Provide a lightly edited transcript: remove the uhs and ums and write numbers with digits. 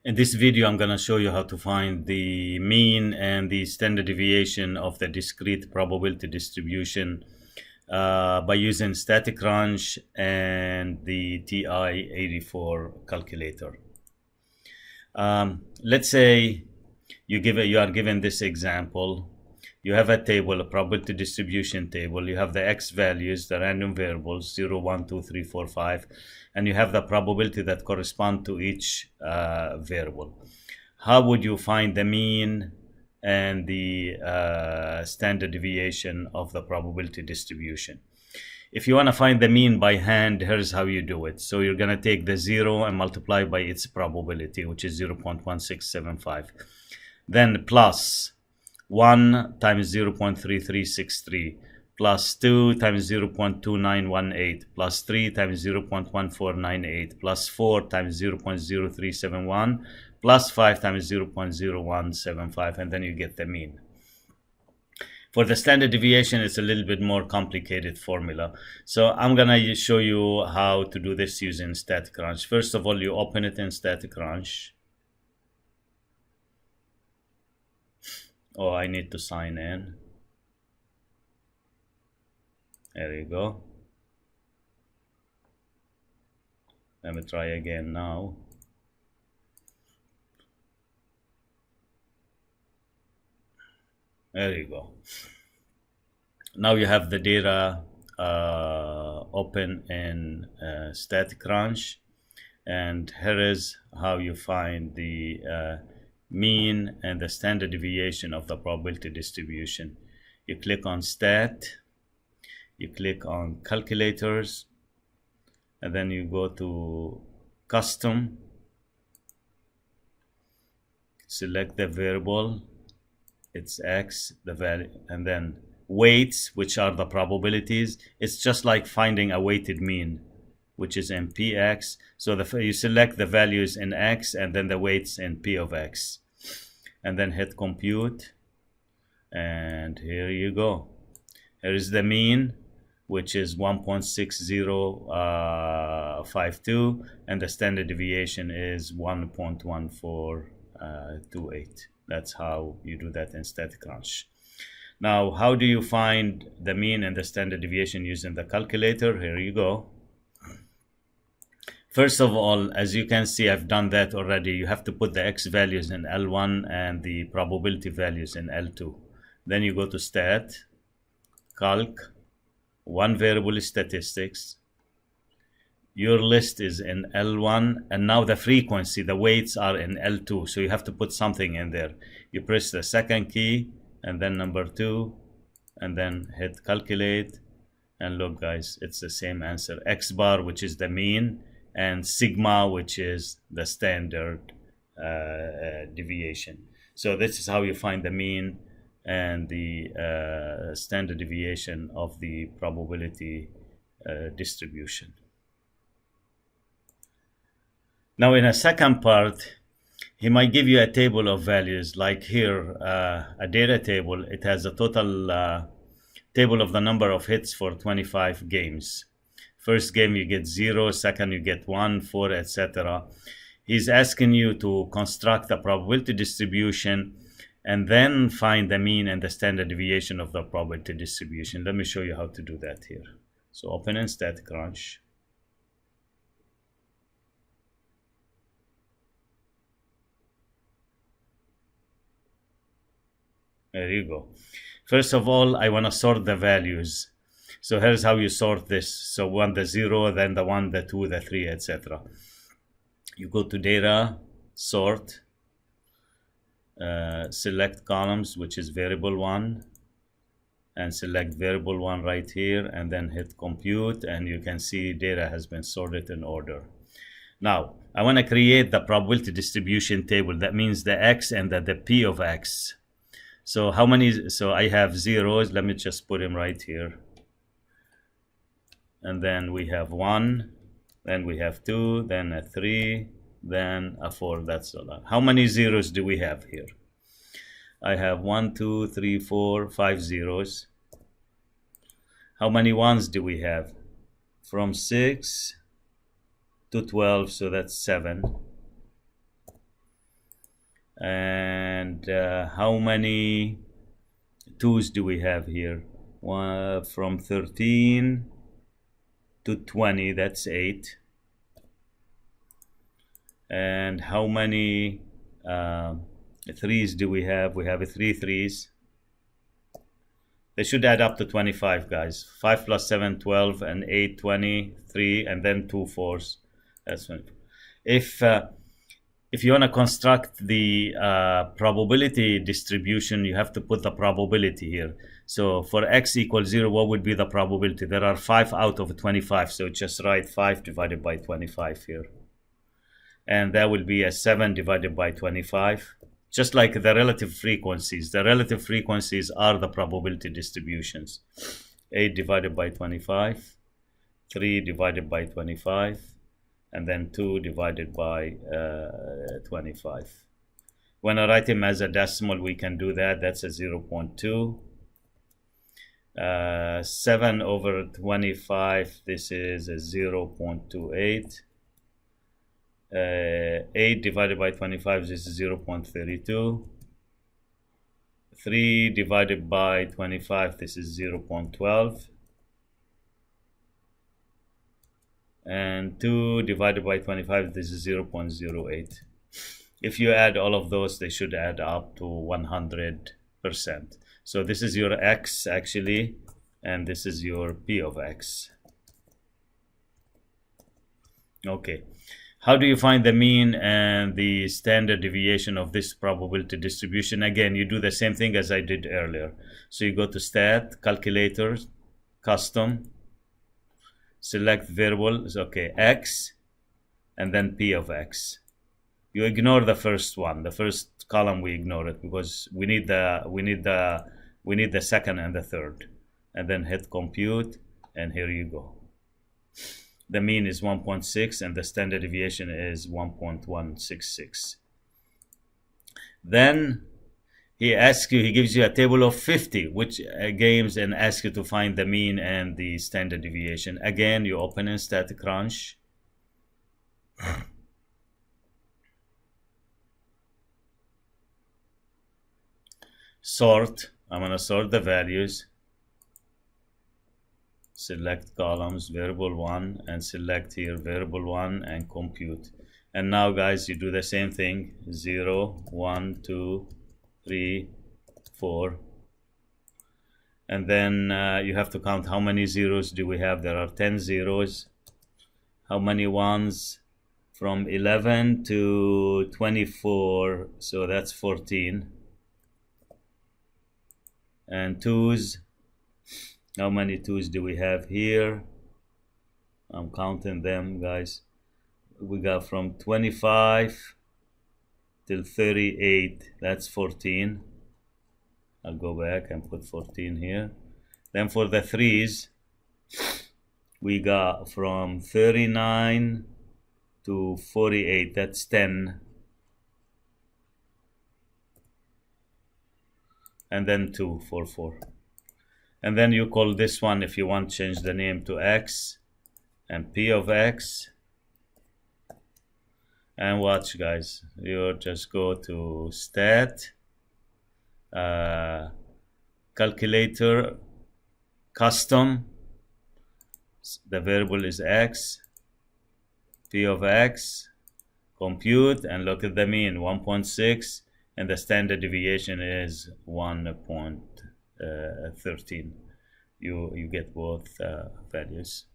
In this video, I'm going to show you how to find the mean and the standard deviation of the discrete probability distribution by using static range and the TI-84 calculator. Let's say you are given this example. You have a table, a probability distribution table. You have the x values, the random variables, 0, 1, 2, 3, 4, 5, and you have the probability that correspond to each variable. How would you find the mean and the standard deviation of the probability distribution? If you want to find the mean by hand, here's how you do it. So you're going to take the 0 and multiply by its probability, which is 0.1675. Then plus 1 times 0.3363 plus 2 times 0.2918 plus 3 times 0.1498 plus 4 times 0.0371 plus 5 times 0.0175, and then you get the mean. For the standard deviation, it's a little bit more complicated formula. So I'm going to show you how to do this using static range. First of all, you open it in static range. Oh, I need to sign in. There you go. Let me try again now. There you go. Now you have the data open in static range, and here is how you find the mean and the standard deviation of the probability distribution. You click on stat, you click on calculators, and then you go to custom, select the variable, it's x, the value, and then weights, which are the probabilities. It's just like finding a weighted mean, which is in px. So you select the values in x and then the weights in p of x, and then hit compute, and here you go. Here is the mean, which is 1.6052, and the standard deviation is 1.1428. That's how you do that in static range. Now, how do you find the mean and the standard deviation using the calculator? Here you go. First of all, as you can see, I've done that already. You have to put the x values in L1 and the probability values in L2. Then you go to stat, calc, one variable is statistics. Your list is in L1, and now the frequency, the weights are in L2, so you have to put something in there. You press the second key, and then number 2, and then hit calculate, and look guys, it's the same answer. X bar, which is the mean, and sigma, which is the standard deviation. So this is how you find the mean and the standard deviation of the probability distribution. Now in a second part, he might give you a table of values, like here, a data table. It has a total table of the number of hits for 25 games. First game you get 0, second you get 1, 4, etc. He's asking you to construct a probability distribution and then find the mean and the standard deviation of the probability distribution. Let me show you how to do that here. So open in static range. There you go. First of all, I want to sort the values. So here's how you sort this. So 1, the 0, then the 1, the 2, the 3, etc. You go to data, sort, select columns, which is variable 1, and select variable 1 right here, and then hit compute, and you can see data has been sorted in order. Now, I want to create the probability distribution table. That means the x and the p of x. So how many? So I have zeros. Let me just put them right here. And then we have 1, then we have 2, then a 3, then a 4. That's a lot. How many zeros do we have here? I have 1, 2, 3, 4, 5 zeros. How many ones do we have? From 6 to 12, so that's 7. And how many 2's do we have here? From 13 to 20, that's 8. And how many 3's do we have? We have 3 3's. They should add up to 25, guys. 5 plus 7, 12, and 8, 20, 3, and then 2 4's. That's 20. If you want to construct the probability distribution, you have to put the probability here. So for x equals 0, what would be the probability? There are 5 out of 25, so just write 5 divided by 25 here. And that will be a 7 divided by 25. Just like the relative frequencies. The relative frequencies are the probability distributions. 8 divided by 25, 3 divided by 25, and then 2 divided by 25. When I write them as a decimal, we can do that. That's a 0.2. 7 over 25, this is a 0.28. 8 divided by 25, this is 0.32. 3 divided by 25, this is 0.12. And 2 divided by 25, this is 0.08. If you add all of those, they should add up to 100%. So this is your x actually, and this is your p of x. Okay. How do you find the mean and the standard deviation of this probability distribution? Again, you do the same thing as I did earlier. So you go to Stat, Calculator, Custom, select variables, okay, x, and then p of x. You ignore the first one. The first column we ignore it because we need the second and the third. And then hit compute, and here you go. The mean is 1.6 and the standard deviation is 1.166. Then he gives you a table of 50, which games and asks you to find the mean and the standard deviation. Again, you open in Static Crunch. Sort. I'm going to sort the values. Select columns, variable 1, and select here variable 1 and compute. And now, guys, you do the same thing. 0, 1, 2, 3, 4. And then you have to count how many zeros do we have. There are 10 zeros. How many ones? From 11 to 24, so that's 14. And 2's. How many 2's do we have here? I'm counting them, guys. We got from 25 till 38. That's 14. I'll go back and put 14 here. Then for the 3's, we got from 39 to 48. That's 10. And then 2 for 4. And then you call this one, if you want, change the name to x and p of x. And watch, guys, you just go to Stat, Calculator, Custom. The variable is x, p of x, compute, and look at the mean, 1.6, and the standard deviation is 1.13. You get both values.